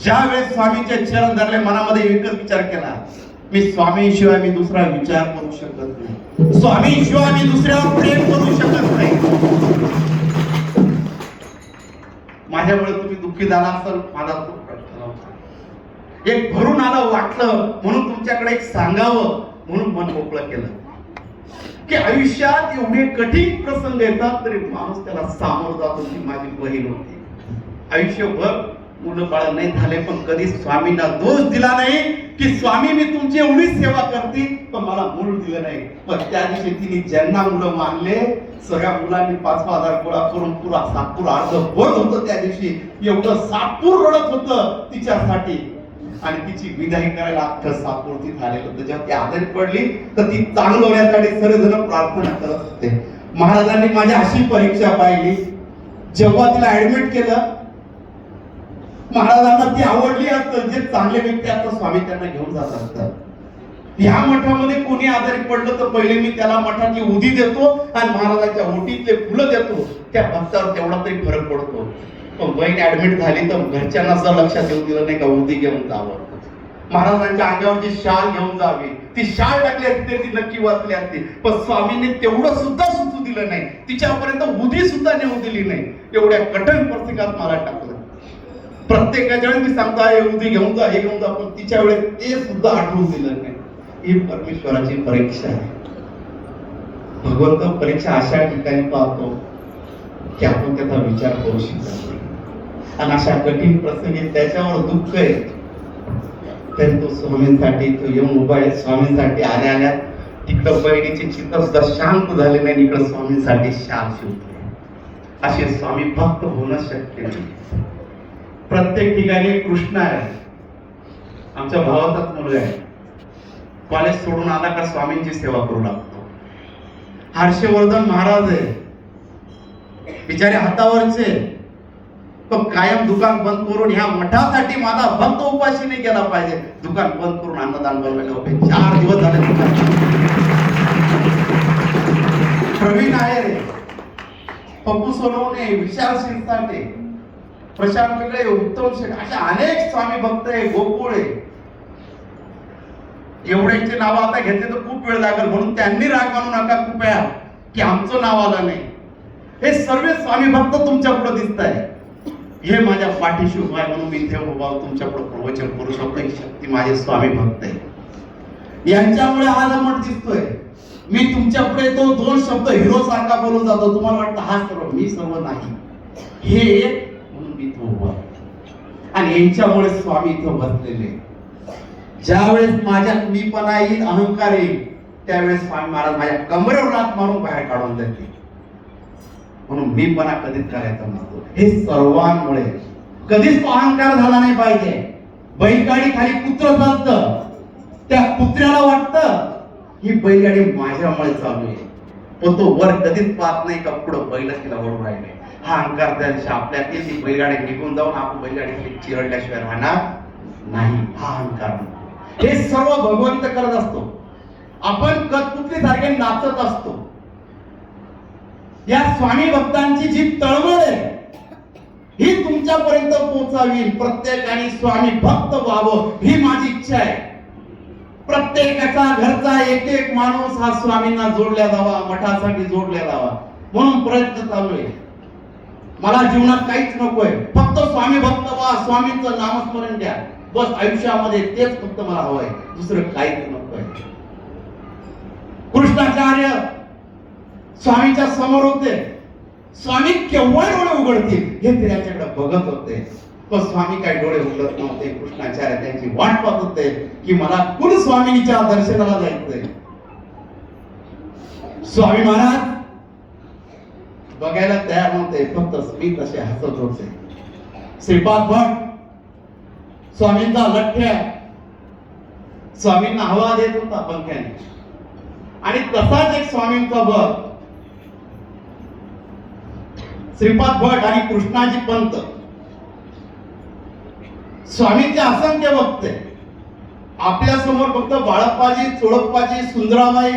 ज्या वेळेस स्वामींचे चरण धरले, मनामध्ये एकच विचार केला, मी स्वामींशिवाय मी दुसरा विचार करू शकत नाही, स्वामींशिवाय मी दुसऱ्यावर प्रेम करू शकत नाही. माझ्यामुळे तुम्ही दुःखी झाला असाल, माझा खूप प्रश्न होता. एक भरून आलं वाटलं म्हणून तुमच्याकडे एक सांगावं म्हणून मन मोकळं केलं की आयुष्यात एवढे कठीण प्रसंग येतात तरी माणूस त्याला सामोरं जातो. ती माझी बहीण होती. आयुष्यभर मुलं बाळ नाही झाले पण कधी स्वामींना दोष दिला नाही की स्वामी मी तुमची एवढी सेवा करते पण मला मूल दिलं नाही. पण त्या दिवशी तिने ज्यांना मुलं मानले सगळ्या मुलांनी 5,000 गोळा करून पुरा सातपूर अर्ध भर होतं. त्या दिवशी एवढं सातपूर रडत होतं तिच्यासाठी आणि तिची विदाई करायला अख्खं सातपूर तिथे आलेलं होतं. जेव्हा ती आजारी पडली तर ती चांगलं होण्यासाठी सर्वजण प्रार्थना करत होते. महाराजांनी माझी अशी परीक्षा पाहिली. जेव्हा तिला ऍडमिट केलं, महाराजांना ती आवडली असतं. जे चांगले व्यक्ती असतात स्वामी त्यांना घेऊन जात असतात. ह्या मठामध्ये कोणी आजारी पडलं तर पहिले मी त्याला मठाची उदी देतो आणि महाराजांच्या ओटीतले फुलं देतो. त्या भक्तावर तेवढा तरी फरक पडतो. पण बहीण ऍडमिट झाली तर घरच्यांना असं लक्षात येऊ दिलं नाही का उदी घेऊन जावं, महाराजांच्या अंगावरची शाल घेऊन जावी. ती शाल टाकली असती ती नक्की वाचली असती. पण स्वामींनी तेवढं सुद्धा सुचू दिलं नाही. तिच्यापर्यंत उदी सुद्धा नेऊ दिली नाही. एवढ्या कठीण परिस्थितीत मला टाकलं. प्रत्येकाच्या वेळेस मी सांगतो हे उदी घेऊन जा, हे घेऊन जा, पण तिच्या वेळेस ते सुद्धा आठवून दिलं नाही. ही परमेश्वराची परीक्षा आहे. भगवंत परीक्षा अशा ठिकाणी पाहतो की आपण त्याचा विचार करू शकतो. आणि अशा कठीण प्रसंगी त्याच्यावर दुःख आहे तरी तो स्वामींसाठी तो येऊन उभा आहे. स्वामींसाठी आल्या आल्या तिकडं बहिणीची चित्त सुद्धा शांत झाले नाही, इकडं स्वामींसाठी शांत शिवते. असे स्वामी भक्त होणं शक्य नाही. प्रत्येक ठिकाणी कृष्ण आहे. आमच्या भावाचाच मुलगा आहे. कॉलेज सोडून आला का स्वामींची सेवा करू लागतो. हर्षवर्धन महाराज आहे, बिचारे हातावरचे, पण कायम दुकान बंद करून ह्या मठासाठी माझा भक्त उपाशी नाही गेला पाहिजे. दुकान बंद करून अन्नदान बनवायला उभे. 4 दिवस झाले दुकान. प्रवीण आहे रे, पप्पू सोनवणे, विशाल शिरसाटे, प्रशांत वेगळे, उत्तम शेठ, अशा अनेक स्वामी भक्त आहे. गोकुळ आहे. एवढ्यांची नावं आता घेतले तर खूप वेळ लागेल म्हणून त्यांनी राग मानू नका कृपया की आमचं नाव आलं नाही. हे सर्व स्वामी भक्त तुमच्या पुढे दिसत आहे. हे माझ्या पाठीशी उभा आहे म्हणून मी इथे उभा तुमच्या पुढे प्रवचन करू शकतो. ही शक्ती माझे स्वामी भक्त आहे. यांच्यामुळे हा मठ दिसतोय. मी तुमच्या पुढे तो 2 शब्द हिरो सारखा बोलून जातो. तुम्हाला वाटतं हा सर्व, मी सर्व नाही. हे म्हणून मी इथे उभा आणि यांच्यामुळे स्वामी इथं बसलेले. ज्यावेळेस माझ्यात मीपणा येईल, अहंकार येईल, त्यावेळेस स्वामी महाराज माझ्या कमरेवर लाथ मारून बाहेर काढून देते. म्हणून मीपणा कधीच करायचा नसतो. हे सर्वांमुळे कधीच तो अहंकार झाला नाही पाहिजे. बैलगाडी खाली कुत्र चालतं, त्या कुत्र्याला वाटतं ही बैलगाडी माझ्यामुळे चालू आहे, पण तो वर कधीच पाहत नाही का पुढं बैल तिला वरून राहिले. हा अहंकार त्या दिवशी आपल्यात ती बैलगाडी निघून जाऊन आपण बैलगाडी खाली चिरडल्याशिवाय राहणार नाही. हा अहंकार हे सर्व भगवंत करत असतो. आपण कठपुतली सारखे नाचत असतो. या स्वामी भक्तांची जी तळमळ आहे ही तुमच्यापर्यंत पोहोचावी. प्रत्येकाने स्वामी भक्त व्हावं ही माझी इच्छा आहे. प्रत्येकाचा घरचा एक एक माणूस हा स्वामींना जोडल्या जावा, मठासाठी जोडल्या जावा म्हणून प्रयत्न चालू आहे. मला जीवनात काहीच नकोय, फक्त स्वामी भक्त व्हा, स्वामींचं नामस्मरण द्या, बस. आयुष्यामध्ये तेच फक्त मला हवंय, दुसरं काहीच नकोय. कृष्णाचार्य स्वामीच्या समोर होते. स्वामी केव्हा डोळे उघडतील हे ते त्यांच्याकडे बघत होते. पण स्वामी काही डोळे उघडत नव्हते. कृष्णाचार्य त्यांची वाट पाहत होते की मला कुण स्वामींच्या दर्शनाला जायचंय. स्वामी महाराज बघायला तयार नव्हते, फक्त स्मित असे हसत होते. श्रीपाद भट स्वामींचा लठ्ठ्या स्वामींना हवा देत होता पंख्याने. आणि तसाच एक स्वामींचा भक्त श्रीपाद भट आणि कृष्णाजी पंत स्वामींचे असंख्य भक्त आपल्या समोर. फक्त बाळप्पाजी, चोळप्पाजी, सुंदराबाई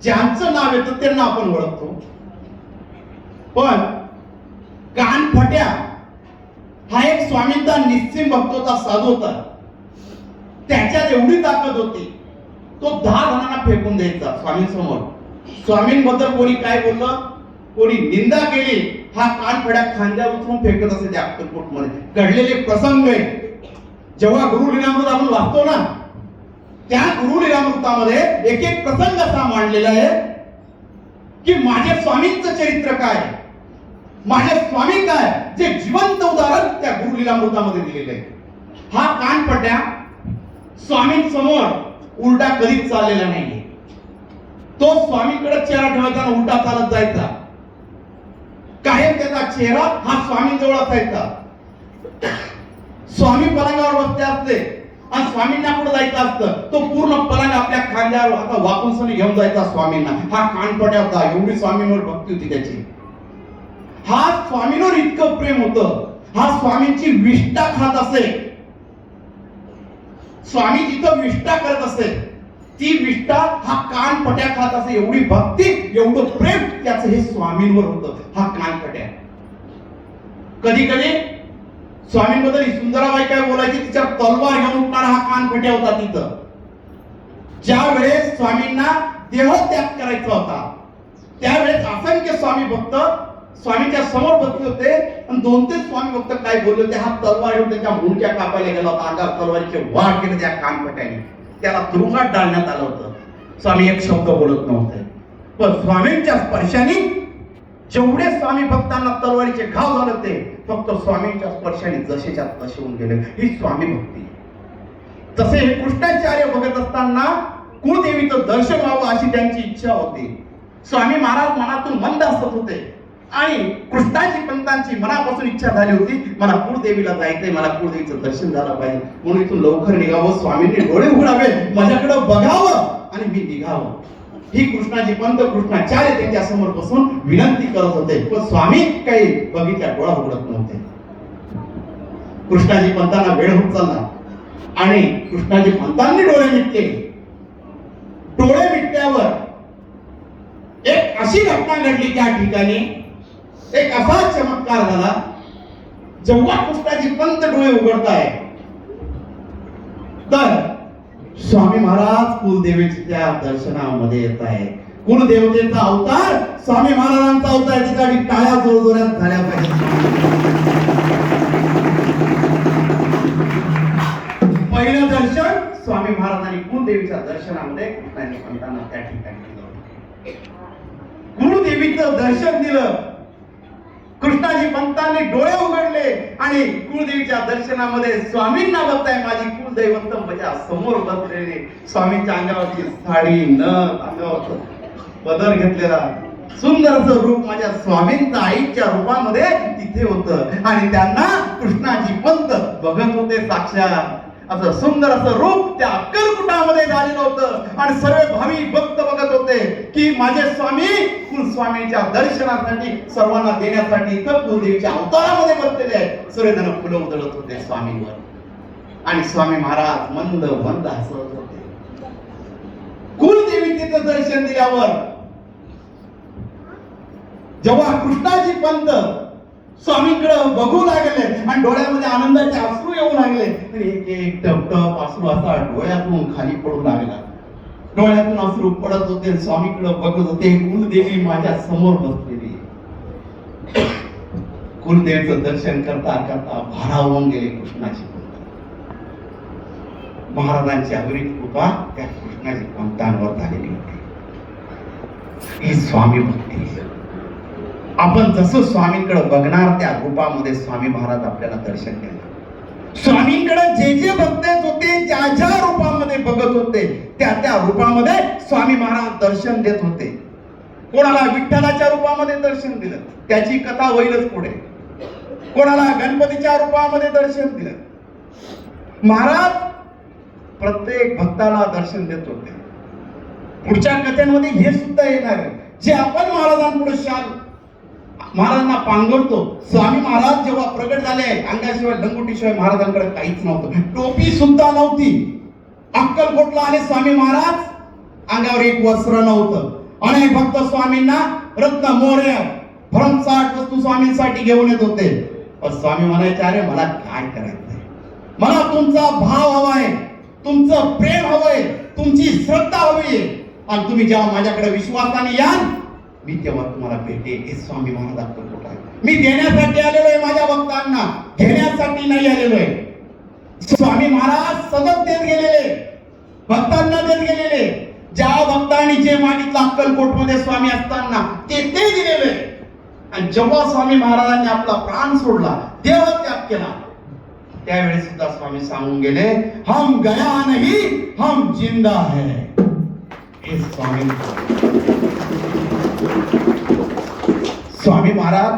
ज्यांचं नाव येतं त्यांना आपण ओळखतो. पण कानफट्या हा एक स्वामींचा निश्चिम भक्त होता, साधू होता. त्याच्यात एवढी ताकद होती, तो 10 जणांना फेकून द्यायचा स्वामींसमोर. स्वामींबद्दल कोणी काय बोललं, कोणी निंदा केली, हा कानफड्या खांद्यावर उचलून फेकत असे त्या अक्कलकोट मध्ये घडलेले प्रसंग आहे. जेव्हा गुरु लीलामृत आपण वाचतो ना, त्या गुरु लीलामृतामध्ये एक एक प्रसंग असा मांडलेला आहे की माझ्या स्वामींचं चरित्र काय, माझे स्वामी काय, जे जिवंत उदाहरण त्या गुरु लीलामृतामध्ये दिलेलं आहे. हा कानपट्या स्वामींसमोर उलटा कधीच चाललेला नाहीये. तो स्वामींकडे चेहरा ठेवायचा, उलटा चालत जायचा. कायम त्याचा चेहरा हा स्वामींजवळ असायचा. स्वामी पलंगावर बसले असते आणि स्वामींना पुढे जायचं असतं, तो पूर्ण पलंग आपल्या खांद्यावर आता वाकून सनी घेऊन जायचा स्वामींना. हा कानपट्या होता, एवढी स्वामींवर भक्ती होती त्याची. हा स्वामींवर इतकं प्रेम होतं, हा स्वामींची विष्ठा खात असे. स्वामी जिथं विष्ठा करत असे ती विष्ठा हा कानपट्या खात असे. एवढी भक्ती, एवढं प्रेम त्याचं हे स्वामींवर होतं. हा कानपट्या कधी कधी स्वामींबद्दल सुंदराबाई काय बोलायची, तिच्या तलवार घेऊन उठणारा हा कानपट्या होता. तिथं ज्या वेळेस स्वामींना देहत्याग करायचा होता, त्यावेळेस असंख्य स्वामी भक्त स्वामींच्या समोर बसले होते आणि 2-3 स्वामी भक्त काय बोलले होते, हा तलवार घेऊन त्याच्या मुंडक्या कापायला गेला होता. अंगावर तलवारीचे वार केले त्या कानपट्याने. त्याला तुरुंगात डालण्यात आलं होतं. स्वामी एक शब्द बोलत नव्हते, पण स्वामींच्या स्पर्शाने जेवढे स्वामी भक्तांना तलवारीचे घाव झाले ते फक्त स्वामींच्या स्पर्शाने जसेच्या तसे होऊन गेले. ही स्वामी भक्ती. तसे हे कृष्णाचार्य बघत असताना कुळदेवीचं दर्शन व्हावं अशी त्यांची इच्छा होती. स्वामी महाराज मनातून मंद असत होते आणि कृष्णाची पंतांची मनापासून इच्छा झाली होती, मला कुळदेवीला जायचंय, मला कुळदेवीचं दर्शन झालं पाहिजे, म्हणून इथून लवकर निघावं, स्वामींनी डोळे उघडावे, माझ्याकडे बघावं आणि मी निघावं. ही कृष्णाची पंत कृष्णाचार्य त्यांच्या समोर बसून विनंती करत होते, पण स्वामी काही बघितल्या डोळा उघडत नव्हते. कृष्णाजी पंतांना वेळ होत चालला आणि कृष्णाजी पंतांनी डोळे मिटले. डोळे मिटल्यावर एक अशी घटना घडली त्या ठिकाणी, एक असा चमत्कार झाला. जेव्हा कृष्णाजी पंत डोळे उघडताय तर स्वामी महाराज कुलदेवीच्या दर्शनामध्ये येत आहे. कुलदेवतेचा अवतार स्वामी महाराजांचा अवतार, त्यासाठी टाळ्या जोरजोरात झाल्या पाहिजे. पहिलं दर्शन स्वामी महाराजांनी कुलदेवीच्या दर्शनामध्ये कृष्णाजी पंतांना त्या ठिकाणी दिलं. कुलदेवीचं दर्शन दिलं. कृष्णाजी पंतांनी डोळे उघडले आणि कुलदेवीच्या दर्शनामध्ये स्वामींना बघताय, माझी कुलदैवत माझ्या समोर बसलेले. स्वामींच्या अंगावरची साडी न अंगावर बदल घेतलेला सुंदरचं रूप माझ्या स्वामींच्या आईच्या रूपामध्ये तिथे होतं आणि त्यांना कृष्णाजी पंत बघत होते. साक्षात असं सुंदर असं रूप त्या अक्कलकुटामध्ये झालेलं होतं आणि सर्व भावी भक्त बघत होते की माझे स्वामी कुलस्वामींच्या दर्शनासाठी सर्वांना देण्यासाठी इथं कुलदेवीच्या अवतारामध्ये बसलेले आहेत. सर्वजण फुलं उधळत होते स्वामींवर आणि स्वामी महाराज मंद मंद हसत होते. कुलदेवीचं दर्शन दिल्यावर जेव्हा कृष्णाजी पंत स्वामींकडे बघू लागले आणि डोळ्यामध्ये आनंदाचे अश्रू येऊ लागले, एक एक टप टप अश्रू असा डोळ्यातून खाली पडू लागला. डोळ्यातून अश्रू पडत होते, स्वामींकडे बघत होते. कुलदेवी माझ्या समोर बसलेली. कुलदेवीचं दर्शन करता करता भारावून गेले कृष्णाजी पंत. महाराजांची अगणित कृपा त्या कृष्णाजी पंतांवर झालेली होती. ही स्वामी भक्ती. आपण जसं स्वामींकडे बघणार त्या रूपामध्ये स्वामी महाराज आपल्याला दर्शन देणार. स्वामींकडे जे जे भक्त होते, ज्या ज्या रूपामध्ये बघत होते, त्या त्या रूपामध्ये स्वामी महाराज दर्शन देत होते. कोणाला विठ्ठलाच्या रूपामध्ये दर्शन दिलं, त्याची कथा होईलच पुढे. कोणाला गणपतीच्या रूपामध्ये दर्शन दिलं. महाराज प्रत्येक भक्ताला दर्शन देत होते. पुढच्या कथेमध्ये हे सुद्धा येणार आहे, जे आपण महाराजांपुढे शाल महाराजांना पांघरतो. स्वामी महाराज जेव्हा प्रगट झाले, अंगाशिवाय लंगोटीशिवाय महाराजांकडे काहीच नव्हतं, टोपी सुद्धा नव्हती. अक्कलकोटला आले स्वामी महाराज, अंगावर एक वस्त्र नव्हतं. अनेक भक्त स्वामींना रत्न मोहऱ्या भरमसाठ वस्तू स्वामींसाठी घेऊन येत होते, पण स्वामी म्हणायचे, अरे मला काय करायचंय, मला तुमचा भाव हवाय, तुमचं प्रेम हवंय, तुमची श्रद्धा हवी, आणि तुम्ही जेव्हा माझ्याकडे विश्वासाने याल मी तेव्हा तुम्हाला भेटेन. हे स्वामी महाराज अक्कलकोट आहे. मी देण्यासाठी आलेलो आहे माझ्या भक्तांना, घेण्यासाठी नाही आलेलो आहे. स्वामी महाराज सतत देत गेलेले, भक्तांना देत गेलेले. ज्या भक्तांनी जे मागितलं अक्कलकोट मध्ये स्वामी असताना ते दिलेले. आणि जेव्हा स्वामी महाराजांनी आपला प्राण सोडला, देहत्याग केला, त्यावेळेस सुद्धा स्वामी सांगून गेले, हम गया नहीं हम जिंदा है. हे स्वामी महाराज